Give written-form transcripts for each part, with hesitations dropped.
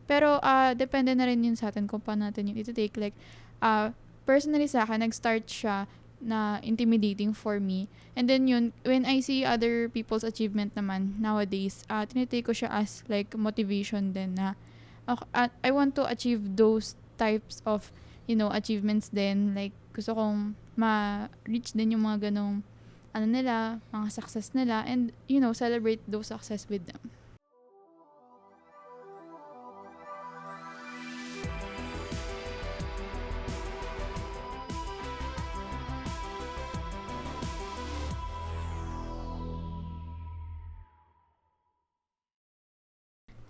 Pero, depende na rin yun sa atin kung paano natin yun ito-take. Like, personally sa akin, nag-start siya na intimidating for me. And then yun, when I see other people's achievement naman nowadays, tinitake ko siya as like motivation din na I want to achieve those types of, achievements din. Like, gusto kong ma-reach din yung mga ganong, nila, mga success nila, and, celebrate those success with them.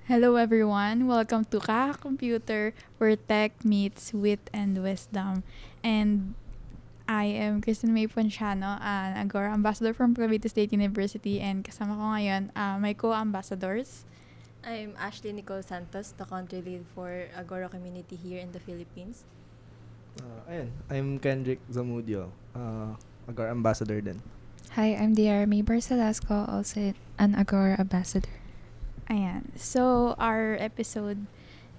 Hello everyone, welcome to Kaka Computer, where tech meets wit and wisdom. And I am Kristen May Ponciano, an Agora Ambassador from Cavite State University, and kasama ko ngayon my co-ambassadors. I'm Ashley Nicole Santos, the country lead for Agora community here in the Philippines. I'm Kendrick Zamudio, Agora Ambassador din. Hi, I'm DR May Barcelasco, also an Agora Ambassador. Ayan. So, our episode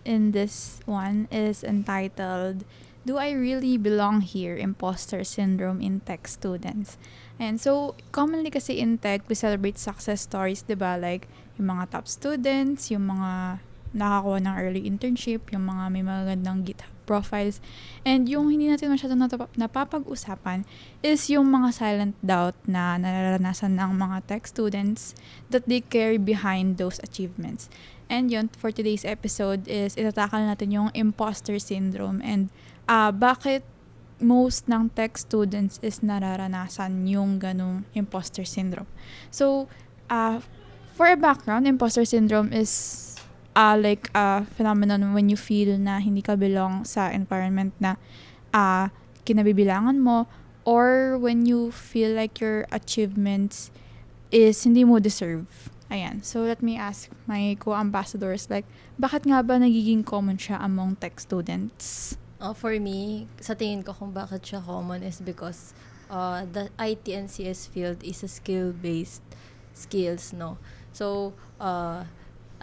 in this one is entitled, Do I Really Belong Here? Imposter Syndrome in Tech Students. And so, commonly kasi in tech, we celebrate success stories, diba? Like, yung mga top students, yung mga nakakuha ng early internship, yung mga may magandang GitHub profiles. And yung hindi natin masyadong napapag-usapan is yung mga silent doubt na nararanasan ng mga tech students that they carry behind those achievements. And yun, for today's episode is itatakal natin yung imposter syndrome and bakit most ng tech students is nararanasan yung ganong imposter syndrome. So, for a background, imposter syndrome is like a phenomenon when you feel na hindi ka belong sa environment na kinabibilangan mo, or when you feel like your achievements is hindi mo deserve. Ayan. So, let me ask my co-ambassadors, like, bakit nga ba nagiging common siya among tech students? For me, sa tingin ko kung bakit siya common is because the IT and CS field is a skill-based skills, no? So,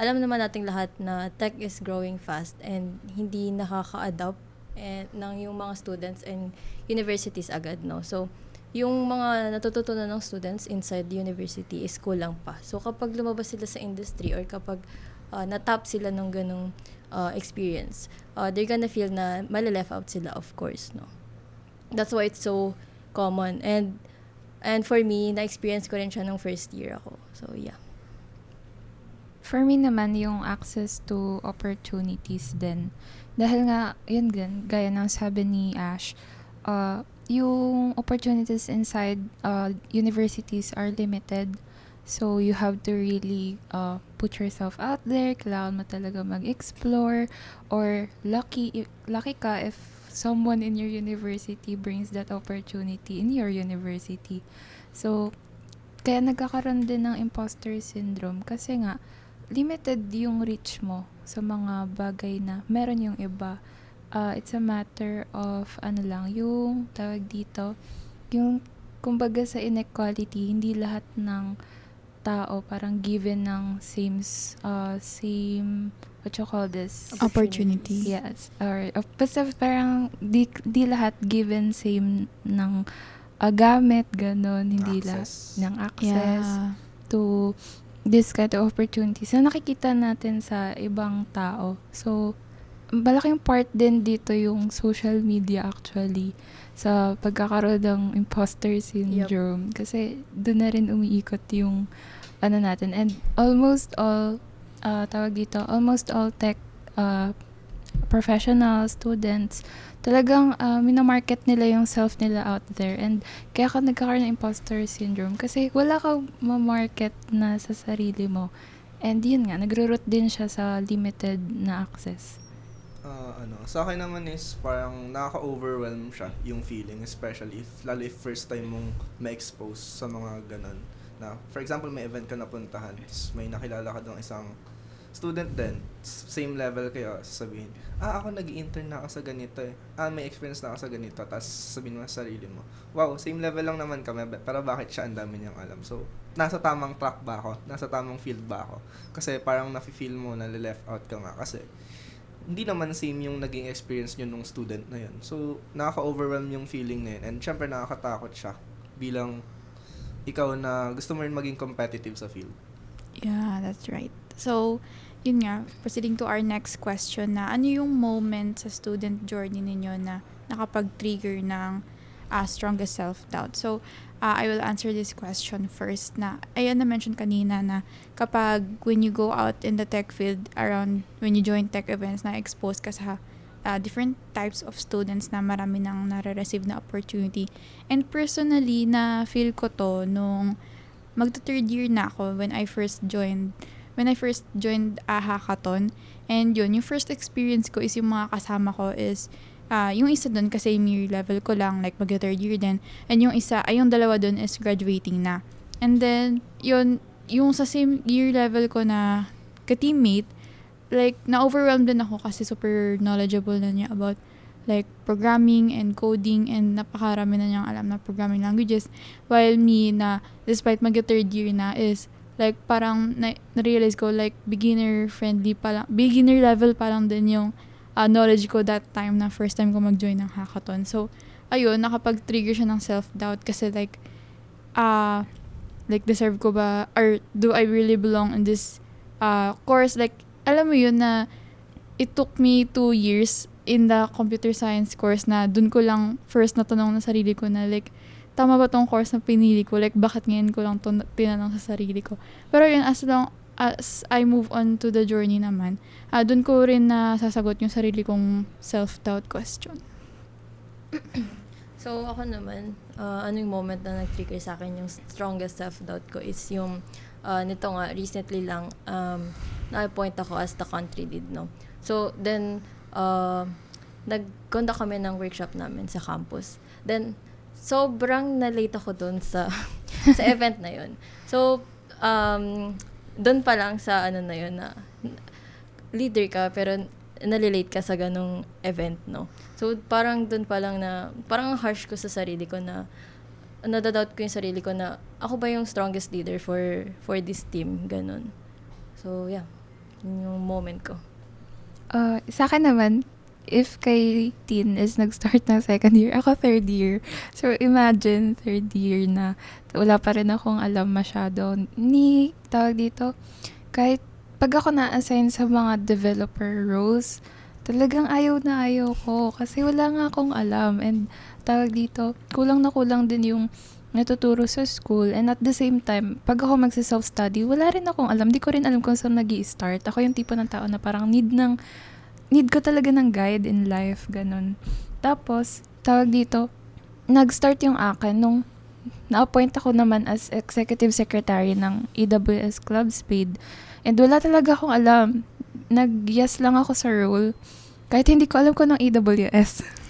alam naman nating lahat na tech is growing fast and hindi nakaka-adapt ng yung mga students and universities agad, no? So, yung mga natututunan ng students inside the university is kulang pa. So, kapag lumabas sila sa industry or kapag natap sila ng ganong experience, they're gonna feel na mali-left out sila, of course, no? That's why it's so common. And for me, na-experience ko rin siya nung first year ako. So, yeah. For me naman, yung access to opportunities din. Dahil nga, yun din, gaya ng sabi ni Ash, yung opportunities inside universities are limited. So, you have to really put yourself out there. Kailangan mo talaga mag-explore. Or lucky ka if someone in your university brings that opportunity in your university. So, kaya nagkakaroon din ng imposter syndrome kasi nga, limited yung reach mo sa mga bagay na meron yung iba. It's a matter of yung tawag dito, yung kumbaga sa inequality, hindi lahat ng tao parang given ng same what you call this? Opportunity. Yes. Or basta parang di lahat given same ng gamit, ganon, hindi lahat ng access to this kind of opportunities na nakikita natin sa ibang tao. So, malaking part din dito yung social media actually sa pagkakaroon ng imposter syndrome. Yep. Kasi doon na rin umiikot yung natin. And almost all almost all tech professionals, students, talagang minamarket nila yung self nila out there. And kaya ka nagkakaroon ng imposter syndrome kasi wala kang ma-market na sa sarili mo. And yun nga, nagro-root din siya sa limited na access. Sa akin naman is parang nakaka-overwhelm siya yung feeling, especially lalo if first time mong ma-expose sa mga ganun. Na, for example, may event ka napuntahan, may nakilala ka doon isang student din, same level kayo, sasabihin, ako nag-intern na ako sa ganito eh. May experience na ako sa ganito. Tapos sabihin mo sa sarili mo, wow, same level lang naman kami, pero bakit siya ang dami niyang alam? So, nasa tamang track ba ako? Nasa tamang field ba ako? Kasi parang nafe-feel mo na left out ka nga kasi hindi naman same yung naging experience nyo nung student na yun. So, nakaka-overwhelm yung feeling na yun. And syempre, nakakatakot siya bilang ikaw na gusto mo rin maging competitive sa field. Yeah, that's right. So, yun nga, proceeding to our next question na ano yung moment sa student journey ninyo na nakapag-trigger ng strongest self-doubt? So, I will answer this question first na, ayan na-mention kanina na kapag when you go out in the tech field around, when you join tech events, na-expose ka sa different types of students na marami nang nare-receive na opportunity. And personally, na feel ko to nung magta-third year na ako when I first joined a hackathon. And yun, yung first experience ko is yung mga kasama ko is yung isa doon kasi year level ko lang, like mag-third year din. And yung dalawa doon is graduating na. And then, yung sa same year level ko na ka-teammate, like, na-overwhelmed din ako kasi super knowledgeable na niya about like programming and coding and napakarami na niyang alam na programming languages. While me na, despite mag-third year na, is like parang na-realize ko like beginner level pa lang din yung knowledge ko that time na first time ko mag-join ng hackathon. So, ayun, nakapag-trigger siya ng self-doubt kasi like deserve ko ba, or do I really belong in this course? Like, alam mo yun na it took me 2 years in the computer science course na dun ko lang first natanong na sarili ko na like, tama ba tong course na pinili ko? Like, bakit ngayon ko lang tinanong sa sarili ko? Pero yun, as I move on to the journey naman, dun ko rin na sasagot yung sarili kong self-doubt question. So, ako naman, anong moment na nag-trigger sa akin yung strongest self-doubt ko is yung, nito nga, recently lang, na-appoint ako as the country lead, no? So, then, nag-conduct kami ng workshop namin sa campus. Then, sobrang na-late ako dun sa event na yun. So, dun pa lang sa na yun na leader ka pero nalilate ka sa ganong event, no? So, parang dun pa lang na, parang harsh ko sa sarili ko na, nadadoubt ko yung sarili ko na, ako ba yung strongest leader for this team? Ganon. So, yeah. Yun yung moment ko. Sa akin naman, if kay Tin is nag-start ng second year, ako third year. So, imagine, third year na wala pa rin akong alam masyado. Tawag dito, kahit pag ako na-assign sa mga developer roles, talagang ayaw na ayaw ko kasi wala nga akong alam. And tawag dito, kulang na kulang din yung natuturo sa school. And at the same time, pag ako magsa-self-study, wala rin akong alam. Di ko rin alam kung saan nag-i-start. Ako yung tipo ng tao na parang need ko talaga ng guide in life, ganun. Tapos, tawag dito, nag-start yung akin nung na-appoint ako naman as executive secretary ng AWS Club Speed. And wala talaga akong alam. Nag-yes lang ako sa role. Kahit hindi ko alam ko ng AWS.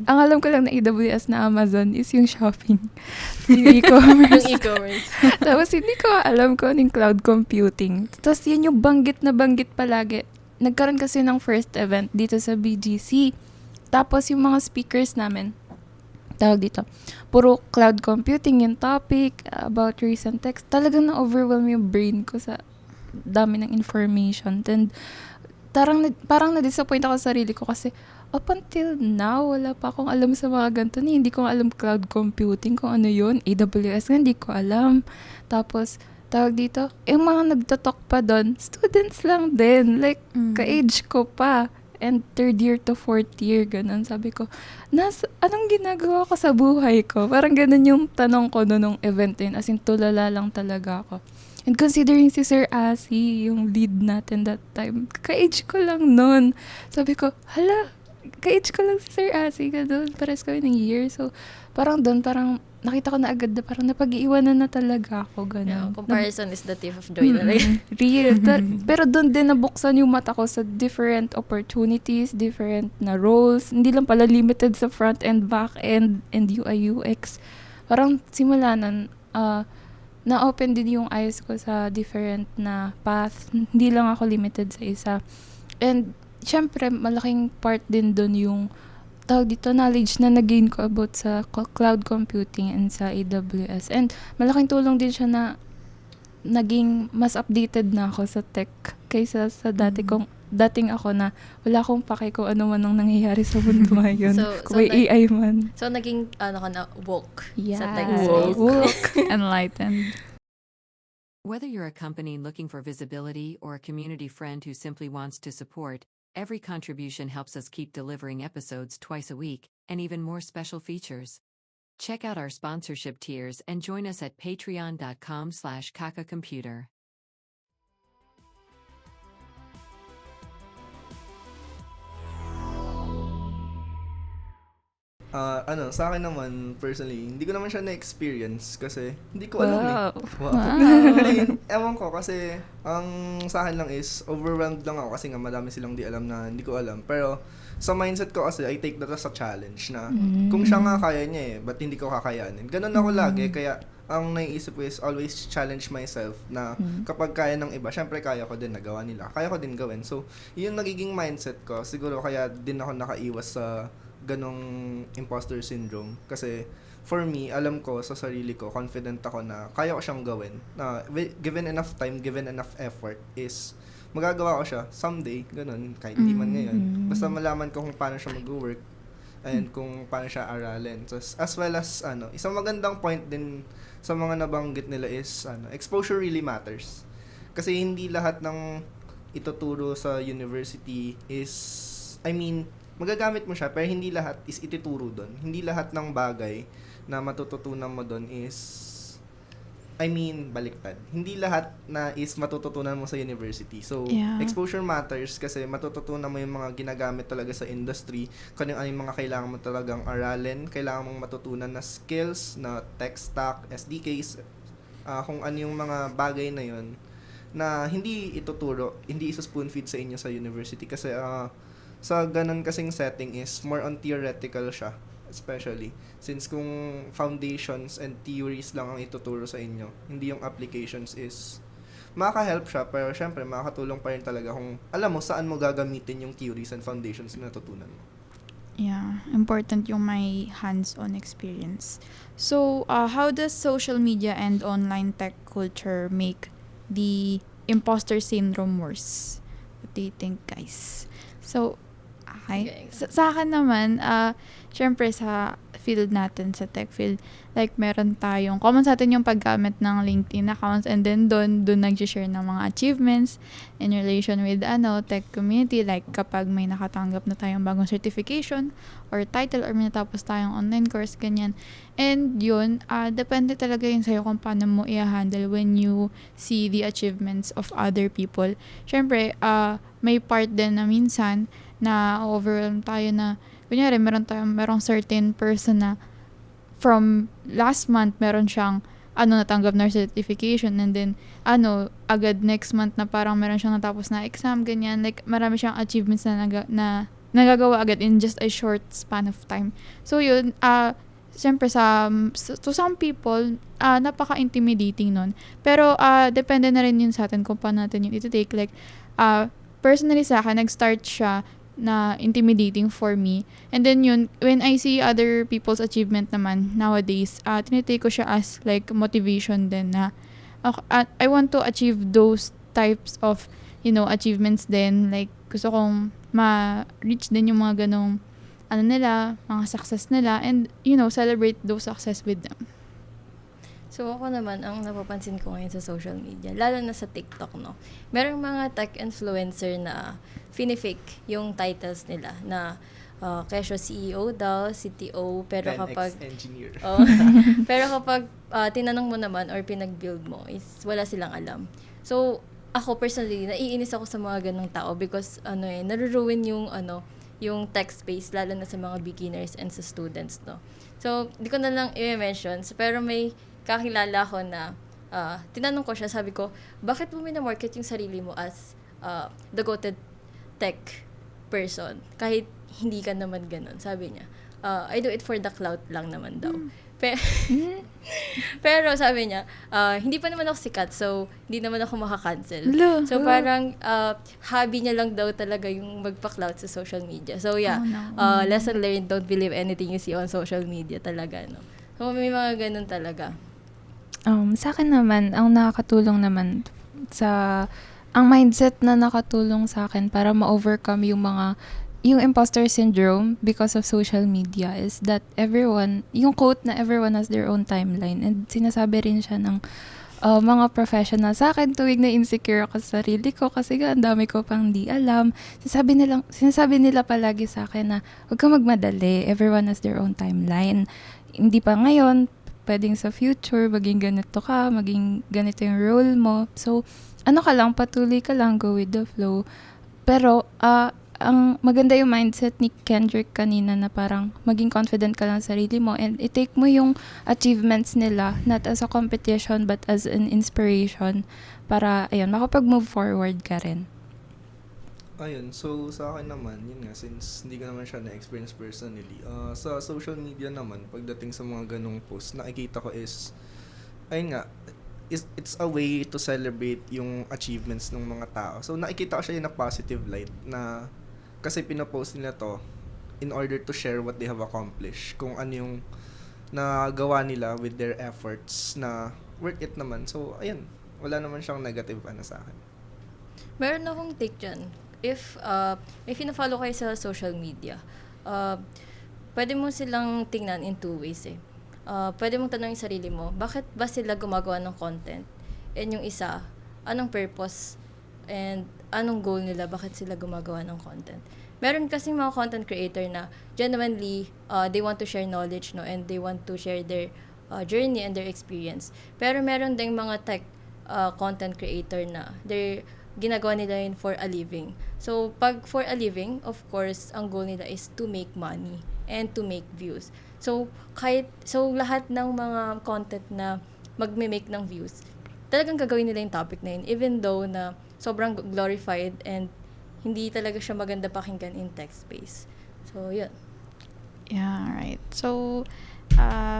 Ang alam ko lang na AWS na Amazon is yung shopping. Yung e-commerce. Yung e-commerce. Tapos hindi ko alam ko ng cloud computing. Tapos yun yung banggit na banggit palagi. Nagkaroon kasi ng first event dito sa BGC. Tapos yung mga speakers namin, tawag dito, puro cloud computing yung topic, about recent text. Talagang na-overwhelm yung brain ko sa dami ng information. And parang na-disappoint ako sa sarili ko kasi up until now, wala pa akong alam sa mga ganito. Hindi ko alam cloud computing, kung ano yun. AWS nga, hindi ko alam. Tapos, tawag dito, yung mga nagtatalk pa doon, students lang din. Like, ka-age ko pa. And third year to fourth year, ganun. Sabi ko, anong ginagawa ko sa buhay ko? Parang ganun yung tanong ko nung event yun. As in, tulala lang talaga ako. And considering si Sir Asi, yung lead natin that time, ka-age ko lang nun. Sabi ko, ka-age ko lang si Sir Asi, ganun. Pares kami ng year. So, parang doon, parang nakita ko na agad na parang napag-iiwanan na talaga ako, gano'n. Yeah, comparison is the thief of joy talaga. Real. Pero doon din nabuksan yung mata ko sa different opportunities, different na roles. Hindi lang pala limited sa front-end, back-end, and UI, UX. Parang simula na na-open din yung eyes ko sa different na path. Hindi lang ako limited sa isa. And, syempre, malaking part din doon yung tawag dito, knowledge na nag-gain ko about sa cloud computing and sa AWS. And, malaking tulong din siya na naging mas updated na ako sa tech kaysa sa dating ako na wala akong pake kung ano man ang nangyayari sa mundo ngayon. Kung may AI man. So, naging, ka na, woke sa Yeah. tech Woke. space. Enlightened. Whether you're a company looking for visibility or a community friend who simply wants to support, every contribution helps us keep delivering episodes twice a week, and even more special features. Check out our sponsorship tiers and join us at patreon.com/kakacomputer. Sa akin naman, personally, hindi ko naman siya na-experience kasi hindi ko alam eh. Wow. Ayun, ewan ko kasi ang sa akin lang is overwhelmed lang ako kasi nga madami silang di alam na hindi ko alam. Pero sa mindset ko kasi, I take that as a challenge na kung siya nga kaya niya ba't hindi ko kakayanin? Ganun ako lagi, kaya ang naiisip ko is always challenge myself na kapag kaya ng iba, syempre kaya ko din nagawa nila. Kaya ko din gawin. So, yun nagiging mindset ko. Siguro kaya din ako nakaiwas sa ganong imposter syndrome. Kasi, for me, alam ko sa sarili ko, confident ako na kaya ko siyang gawin. Na given enough time, given enough effort, is magagawa ko siya someday, ganun, kahit hindi man ngayon. Basta malaman ko kung paano siya mag-work and kung paano siya aralin. So, as well as, isang magandang point din sa mga nabanggit nila is, exposure really matters. Kasi hindi lahat ng ituturo sa university is, magagamit mo siya, pero hindi lahat is ituturo doon. Hindi lahat ng bagay na matututunan mo doon is, baliktad. Hindi lahat na is matututunan mo sa university. So, exposure matters kasi matututunan mo yung mga ginagamit talaga sa industry, kung ano yung mga kailangan mo talagang aralin, kailangan mong matutunan na skills, na tech stack, SDKs, kung ano yung mga bagay na yun, na hindi ituturo, hindi isa-spoon feed sa inyo sa university kasi, sa ganun kasing setting is more on theoretical siya, especially since kung foundations and theories lang ang ituturo sa inyo, hindi yung applications, is makaka-help siya, pero syempre makakatulong pa rin talaga kung alam mo saan mo gagamitin yung theories and foundations na natutunan mo. Yeah, important yung may hands-on experience. So, how does social media and online tech culture make the imposter syndrome worse? What do you think, guys? So, okay. Sa akin naman, syempre sa field natin, sa tech field, like meron tayong, common sa atin yung paggamit ng LinkedIn accounts, and then doon nag-share ng mga achievements in relation with tech community, like kapag may nakatanggap na tayong bagong certification or title or may natapos tayong online course, ganyan. And yun, depende talaga yun sa'yo kung paano mo i-handle when you see the achievements of other people. Syempre, may part din na minsan na overwhelm tayo na, kunyari, merong certain person na from last month, meron siyang, natanggap na certification, and then, agad next month na parang meron siyang natapos na exam, ganyan, like, marami siyang achievements na nagagawa agad in just a short span of time. So, yun, siyempre to some people, napaka-intimidating nun. Pero, depende na rin yun sa atin kung paano natin yun iti-take. Like, personally sa akin, nag-start siya na intimidating for me. And then yun, when I see other people's achievement naman nowadays, tinitake ko siya as like motivation din na I want to achieve those types of, achievements din. Like, gusto kong ma-reach din yung mga ganong mga success nila, and, celebrate those success with them. So, ako naman, ang napapansin ko ngayon sa social media, lalo na sa TikTok, merong mga tech influencer na fini-fake yung titles nila na kesyo CEO daw, CTO, pero 10X kapag engineer. pero kapag tinanong mo naman or pinag-build mo, is wala silang alam. So, ako personally, naiinis ako sa mga ganong tao because naruruin yung tech space, lalo na sa mga beginners and sa students, So, di ko na lang i-mention, pero may kakilala ko na tinanong ko siya, sabi ko, bakit mo minamarket yung sarili mo as the go-to tech person? Kahit hindi ka naman ganun. Sabi niya, I do it for the clout lang naman daw. Pe- Pero sabi niya, hindi pa naman ako sikat, so hindi naman ako makakancel. Lo. So parang hobby niya lang daw talaga yung magpa-clout sa social media. So yeah, Oh, no. lesson learned, don't believe anything you see on social media talaga, no? So may mga ganun talaga. Sa akin naman, ang nakakatulong naman ang mindset na nakatulong sa akin para ma-overcome yung imposter syndrome because of social media is that yung quote na everyone has their own timeline, and sinasabi rin siya ng mga professional sa akin tuwing na insecure ako sa sarili ko kasi ang dami ko pang di alam. Sinasabi nila palagi sa akin na huwag kang magmadali, everyone has their own timeline. Hindi pa ngayon, pwedeng sa future, maging ganito ka, maging ganito yung role mo. So, patuloy ka lang, go with the flow. Pero, ang maganda yung mindset ni Kendrick kanina na parang maging confident ka lang sa sarili mo and i-take mo yung achievements nila not as a competition but as an inspiration para, makapag-move forward ka rin. Ayun, so sa akin naman, yun nga, since hindi ko naman siya na-experience personally, sa social media naman, pagdating sa mga ganong post, nakikita ko ayun nga, it's a way to celebrate yung achievements ng mga tao. So nakikita ko siya in a positive light na kasi pinopost nila to in order to share what they have accomplished, kung ano yung nagawa nila with their efforts na worth it naman. So ayun, wala naman siyang negative sa akin. Meron akong take dyan. If ina-follow kayo sa social media, pwede mo silang tingnan in two ways eh. Pwede mong tanongin yung sarili mo, bakit ba sila gumagawa ng content? And yung isa, anong purpose and anong goal nila, bakit sila gumagawa ng content? Meron kasing mga content creator na genuinely, they want to share knowledge, no, and they want to share their journey and their experience. Pero meron ding mga tech content creator na ginagawa nila yun for a living. So, pag for a living, of course, ang goal nila is to make money and to make views. So, lahat ng mga content na magme-make ng views, talagang gagawin nila yung topic na yun, even though na sobrang glorified and hindi talaga siya maganda pakinggan in text space. So, yun. Yeah, right. So,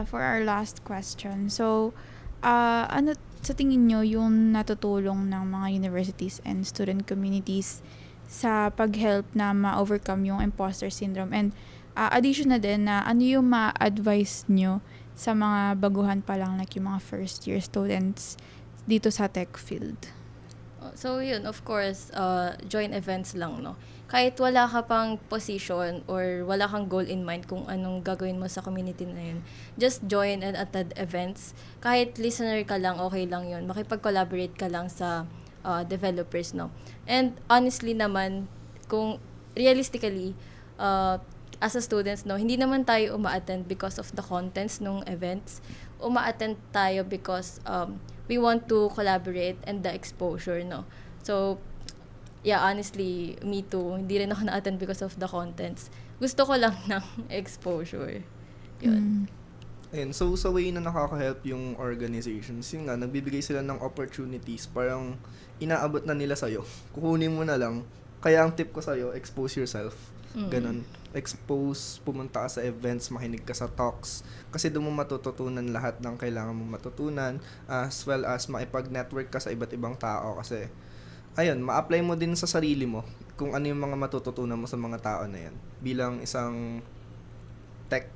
for our last question, so, ano sa tingin nyo yung natutulong ng mga universities and student communities sa pag-help na ma-overcome yung imposter syndrome? And addition na din na ano yung ma-advise nyo sa mga baguhan pa lang, like yung mga first year students dito sa tech field? So, yun, of course, join events lang, no? Kahit wala ka pang position or wala kang goal in mind kung anong gagawin mo sa community na yun, just join and attend events. Kahit listener ka lang, okay lang yun. Makipag-collaborate ka lang sa developers, no? And honestly naman, kung realistically, as a students, no, hindi naman tayo uma-attend because of the contents ng events. Uma-attend tayo because we want to collaborate and the exposure, no? So, yeah, honestly, me too. Hindi rin ako na-attend because of the contents. Gusto ko lang ng exposure. Yun. Ayun, so sa way na nakaka-help yung organizations, yun nga, nagbibigay sila ng opportunities, parang inaabot na nila sa'yo. Kukunin mo na lang. Kaya ang tip ko sa'yo, expose yourself. Ganon. Expose, pumunta ka sa events, makinig ka sa talks. Kasi doon mo matututunan lahat ng kailangan mo matutunan, as well as makipag-network ka sa iba't ibang tao. Kasi, ayun, ma-apply mo din sa sarili mo kung ano yung mga matututunan mo sa mga tao na yan. Bilang isang tech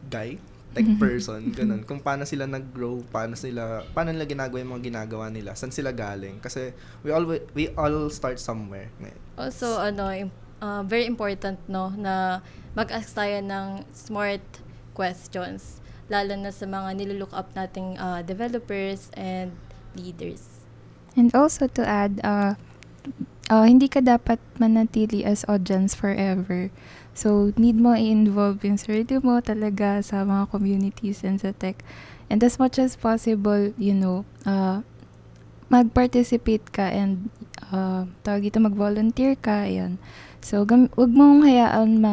guy, tech person, ganun. Kung paano sila nag-grow, paano nila ginagawa yung mga ginagawa nila, saan sila galing. Kasi we all start somewhere. Also, very important, no, na mag-ask tayo ng smart questions, lalo na sa mga nilook up nating developers and leaders. And also to add, hindi ka dapat manatili as audience forever. So, need mo i-involve yung sarili mo talaga sa mga communities and sa tech. And as much as possible, mag-participate ka and mag-volunteer ka, ayan. So, wag mong hayaan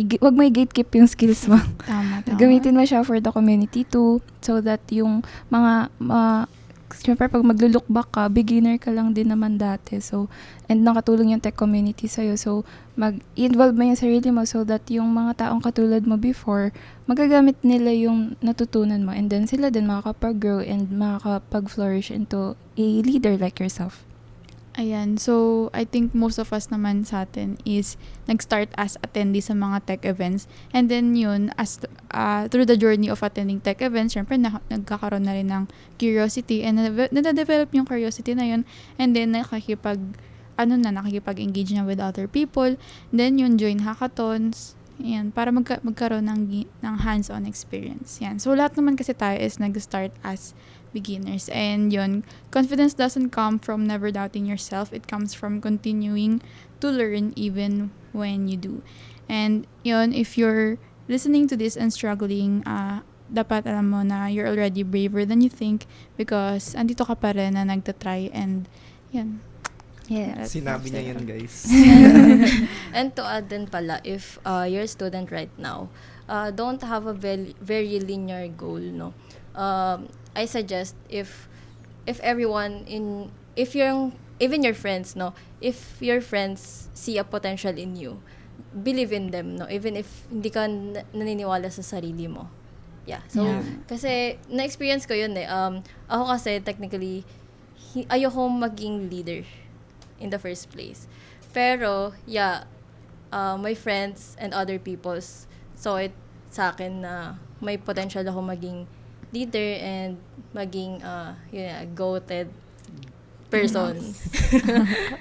wag mo i-gatekeep yung skills mo. Tama. Gamitin mo siya for the community too, so that yung mga Siyempre, pag maglo-look back ka, beginner ka lang din naman dati. So, and nakatulong yung tech community sa'yo. So, mag-involve mo yung sarili mo so that yung mga taong katulad mo before, magagamit nila yung natutunan mo. And then sila din makakapag-grow and makakapag-flourish into a leader like yourself. Ayan, so I think most of us naman sa atin is nag-start as attendee sa mga tech events. And then yun, as through the journey of attending tech events, syempre nagkakaroon na rin ng curiosity and nade-develop yung curiosity na yun. And then nakikipag-engage na with other people. Then yun, join hackathons. Yan, para magkaroon ng hands-on experience. Yan. So lahat naman kasi tayo is nag-start as beginners. And yun, confidence doesn't come from never doubting yourself. It comes from continuing to learn even when you do. And yun, if you're listening to this and struggling, dapat alam mo na you're already braver than you think because andito ka pa rin na nagtatry and yun. Yeah. Sinabi niya yun, guys. And to add din pala, if you're a student right now, don't have a very linear goal, no? I suggest if everyone even your friends, no, if your friends see a potential in you, believe in them, no, even if hindi ka naniniwala sa sarili mo. Yeah. So kasi na-experience ko yun eh. Ako kasi technically ayoko maging leader in the first place. Pero my friends and other people saw it sa akin na may potential ako maging leader and maging goated person.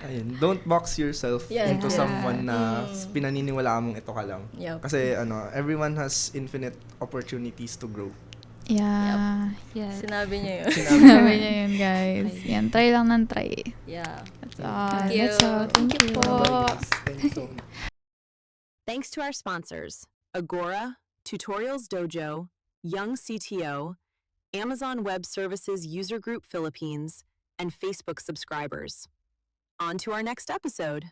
Ayun, don't box yourself into someone na pinaniniwalaan mong ito ka lang. Yep. Kasi everyone has infinite opportunities to grow. Yeah. Yeah. Sinabi niya yun. Sabi niya yun, guys. Yan, try lang ng try. Yeah. That's all. Thank you. That's all. Thank you po. Thank you so much. Thanks to our sponsors, Agora, Tutorials Dojo, Young CTO, Amazon Web Services User Group Philippines, and Facebook subscribers. On to our next episode.